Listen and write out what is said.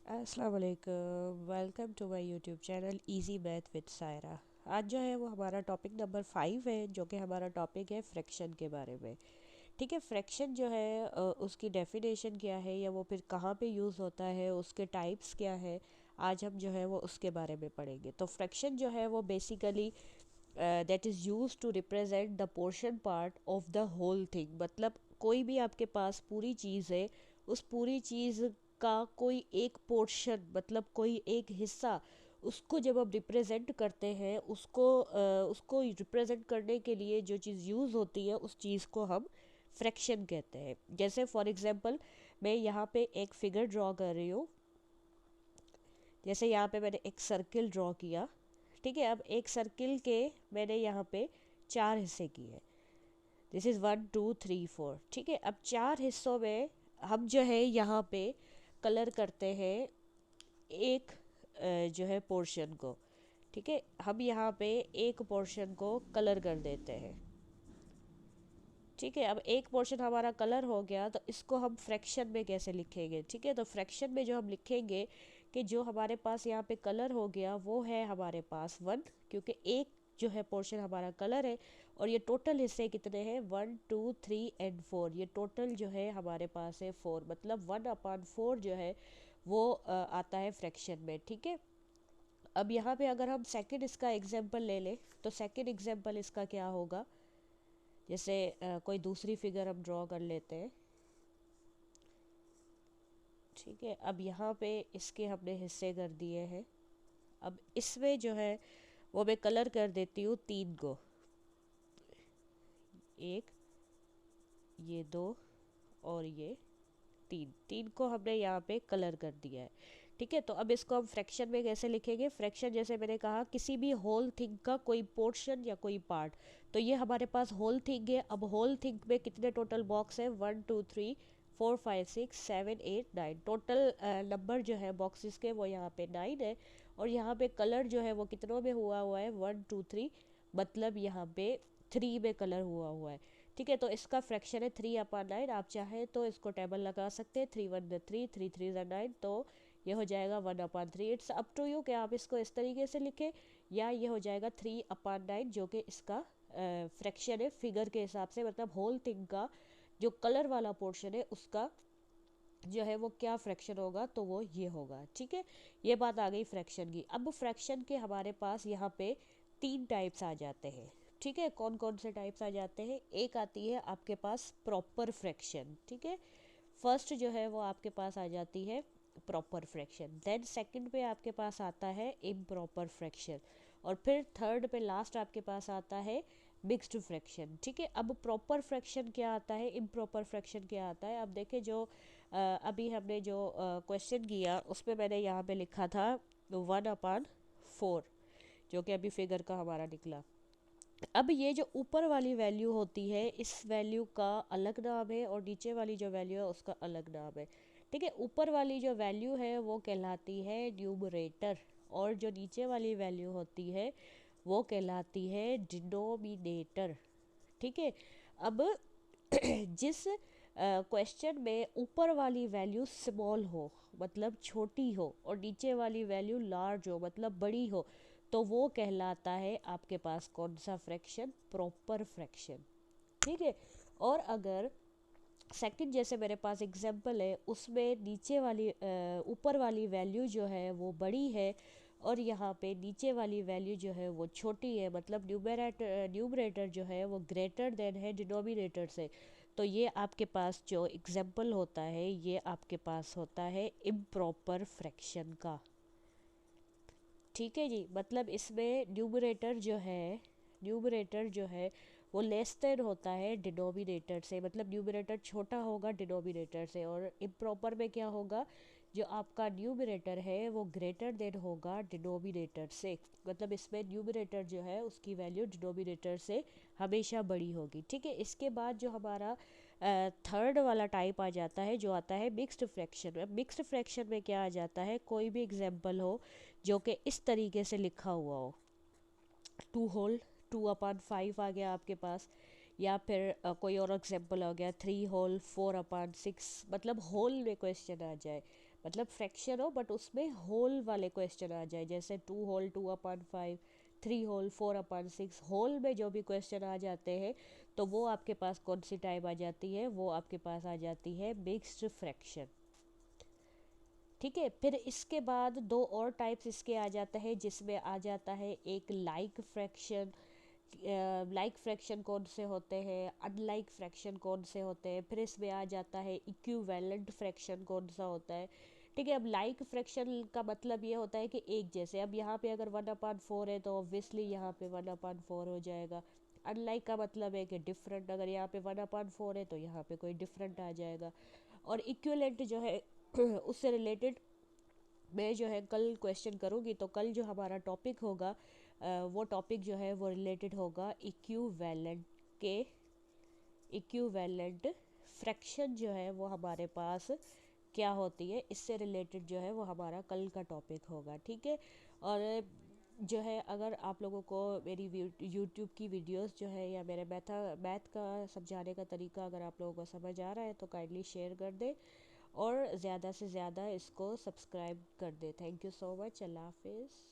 अस्सलाम वालेकुम, welcome to my YouTube channel easy math with Saira. आज जो है वो हमारा टॉपिक नंबर 5 है, जो कि हमारा टॉपिक है फ्रैक्शन के बारे में। ठीक है, फ्रैक्शन जो है उसकी डेफिनेशन क्या है या वो फिर कहाँ पे यूज़ होता है, उसके टाइप्स क्या है, आज हम जो है वो उसके बारे में पढ़ेंगे। तो फ्रैक्शन जो है वो basically that is use to represent the portion part of the whole thing. मतलब कोई भी आपके पास पूरी चीज़ है, उस पूरी चीज़ का कोई एक पोर्शन, मतलब कोई एक हिस्सा, उसको जब हम रिप्रेजेंट करते हैं, उसको रिप्रेजेंट करने के लिए जो चीज़ यूज़ होती है उस चीज़ को हम फ्रैक्शन कहते हैं। जैसे फॉर एग्जांपल मैं यहाँ पे एक फिगर ड्रॉ कर रही हूँ। जैसे यहाँ पे मैंने एक सर्किल ड्रॉ किया। ठीक है, अब एक सर्किल के मैंने यहाँ पे 4 हिस्से किए। This is 1 2 3 4। ठीक है, अब 4 हिस्सों में हम जो है यहाँ पे कलर करते हैं एक जो है पोर्शन को। ठीक है, हम यहाँ पे एक पोर्शन को कलर कर देते हैं। ठीक है, अब एक पोर्शन हमारा कलर हो गया, तो इसको हम फ्रैक्शन में कैसे लिखेंगे। ठीक है, तो फ्रैक्शन में जो हम लिखेंगे कि जो हमारे पास यहाँ पे कलर हो गया वो है हमारे पास 1, क्योंकि एक जो है पोर्शन हमारा कलर है। और ये टोटल हिस्से कितने हैं, 1 2 3 एंड 4। ये टोटल जो है हमारे पास है 4, मतलब 1/4 जो है वो आता है फ्रैक्शन में। ठीक है, अब यहाँ पे अगर हम सेकंड इसका एग्जांपल ले लें, तो सेकंड एग्जांपल इसका क्या होगा। जैसे कोई दूसरी फिगर हम ड्रॉ कर लेते हैं। ठीक है, अब यहाँ पे इसके हमने हिस्से कर दिए हैं। अब इसमें जो है वो मैं कलर कर देती हूँ 3 को। एक, ये 2 और ये 3। 3 को हमने यहाँ पे कलर कर दिया है। ठीक है, तो अब इसको हम फ्रैक्शन में कैसे लिखेंगे। फ्रैक्शन जैसे मैंने कहा, किसी भी होल थिंग का कोई पोर्शन या कोई पार्ट। तो ये हमारे पास होल थिंग है। अब होल थिंग में कितने टोटल बॉक्स है, 1 2 3 4 5 6 7 8 9। टोटल नंबर जो है बॉक्सेस के वो यहाँ पे 9 है। और यहाँ पे कलर जो है वो कितनों में हुआ हुआ है, 1 2 3, मतलब यहाँ पे 3 में कलर हुआ हुआ है। ठीक है, तो इसका फ्रैक्शन है 3/9। आप चाहें तो इसको टेबल लगा सकते हैं, 3 1 3, 3 3 9। तो ये हो जाएगा 1/3। इट्स अप टू यू कि आप इसको इस तरीके से लिखें, या ये हो जाएगा 3/9, जो कि इसका फ्रैक्शन है फिगर के हिसाब से। मतलब होल थिंग का जो कलर वाला पोर्शन है उसका जो है वो क्या फ्रैक्शन होगा, तो वो ये होगा। ठीक है, ये बात आ गई फ्रैक्शन की। अब फ्रैक्शन के हमारे पास यहाँ पे 3 टाइप्स आ जाते हैं। ठीक है, कौन कौन से टाइप्स आ जाते हैं। एक आती है आपके पास प्रॉपर फ्रैक्शन। ठीक है, फर्स्ट जो है वो आपके पास आ जाती है प्रॉपर फ्रैक्शन। देन सेकंड पे आपके पास आता है इम्प्रॉपर फ्रैक्शन। और फिर थर्ड पे लास्ट आपके पास आता है मिक्स्ड फ्रैक्शन। ठीक है, अब प्रॉपर फ्रैक्शन क्या आता है, इम्प्रॉपर फ्रैक्शन क्या आता है। अब देखें, जो अभी हमने जो क्वेश्चन किया उसमें मैंने यहाँ पे लिखा था 1/4, जो कि अभी फिगर का हमारा निकला। अब ये जो ऊपर वाली वैल्यू होती है, इस वैल्यू का अलग नाम है, और नीचे वाली जो वैल्यू है उसका अलग नाम है। ठीक है, ऊपर वाली जो वैल्यू है वो कहलाती है न्यूमरेटर, और जो नीचे वाली वैल्यू होती है वो कहलाती है डिनोमिनेटर। ठीक है, अब जिस क्वेश्चन में ऊपर वाली वैल्यू स्मॉल हो, मतलब छोटी हो, और नीचे वाली वैल्यू लार्ज हो, मतलब बड़ी हो, तो वो कहलाता है आपके पास कौन सा फ्रैक्शन, प्रॉपर फ्रैक्शन। ठीक है, और अगर सेकंड जैसे मेरे पास एग्जांपल है, उसमें नीचे वाली ऊपर वाली वैल्यू जो है वो बड़ी है, और यहाँ पे नीचे वाली वैल्यू जो है वो छोटी है, मतलब न्यूमरेटर जो है वो ग्रेटर देन है डिनोमिनेटर से। तो ये आपके पास जो एग्जांपल होता है, ये आपके पास होता है इम्प्रॉपर फ्रैक्शन का। ठीक है जी, मतलब इसमें न्यूमरेटर जो है वो लेस देन होता है डिनोमिनेटर से, मतलब न्यूमरेटर छोटा होगा डिनोमिनेटर से। और इम्प्रॉपर में क्या होगा, जो आपका न्यूमरेटर है वो ग्रेटर देन होगा डिनोमिनेटर से, मतलब इसमें न्यूमरेटर जो है उसकी वैल्यू डिनोमिनेटर से हमेशा बड़ी होगी। ठीक है, इसके बाद जो हमारा थर्ड वाला टाइप आ जाता है, जो आता है मिक्स्ड फ्रैक्शन में। मिक्स्ड फ्रैक्शन में क्या आ जाता है, कोई भी एग्जांपल हो जो कि इस तरीके से लिखा हुआ हो, 2 होल 2/5 आ गया आपके पास, या फिर कोई और एग्जांपल हो गया 3 होल 4/6, मतलब होल में क्वेश्चन आ जाए, मतलब फ्रैक्शन हो बट उसमें होल वाले क्वेश्चन आ जाए, जैसे 2 होल 2/5, 3 होल 4/6, होल में जो भी क्वेश्चन आ जाते हैं तो वो आपके पास कौन सी टाइप आ जाती है, वो आपके पास आ जाती है मिक्स्ड फ्रैक्शन। ठीक है, फिर इसके बाद दो और टाइप्स इसके आ जाता है, जिसमें आ जाता है एक लाइक फ्रैक्शन। लाइक फ्रैक्शन कौन से होते हैं, अनलाइक फ्रैक्शन कौन से होते हैं, फिर इसमें आ जाता है इक्विवेलेंट फ्रैक्शन कौन सा होता है। ठीक है, अब लाइक फ्रैक्शन का मतलब ये होता है कि एक जैसे, अब यहाँ पे अगर 1/4 है तो ऑब्वियसली यहाँ पे 1/4 हो जाएगा। अनलाइक का मतलब है कि डिफरेंट, अगर यहाँ पे 1/4 है तो यहाँ पे कोई डिफरेंट आ जाएगा। और इक्विवेलेंट जो है उससे रिलेटेड मैं जो है कल क्वेश्चन करूँगी, तो कल जो हमारा टॉपिक होगा वो टॉपिक जो है वो रिलेटेड होगा इक्विवेलेंट के। इक्विवेलेंट फ्रैक्शन जो है वो हमारे पास क्या होती है, इससे रिलेटेड जो है वो हमारा कल का टॉपिक होगा। ठीक है, और जो है अगर आप लोगों को मेरी यूट्यूब की वीडियोस जो है या मेरे मैथ का समझाने का तरीका अगर आप लोगों को समझ आ रहा है तो काइंडली शेयर कर दें और ज़्यादा से ज़्यादा इसको सब्सक्राइब कर दे। थैंक यू सो मच, अल्लाह हाफिज़।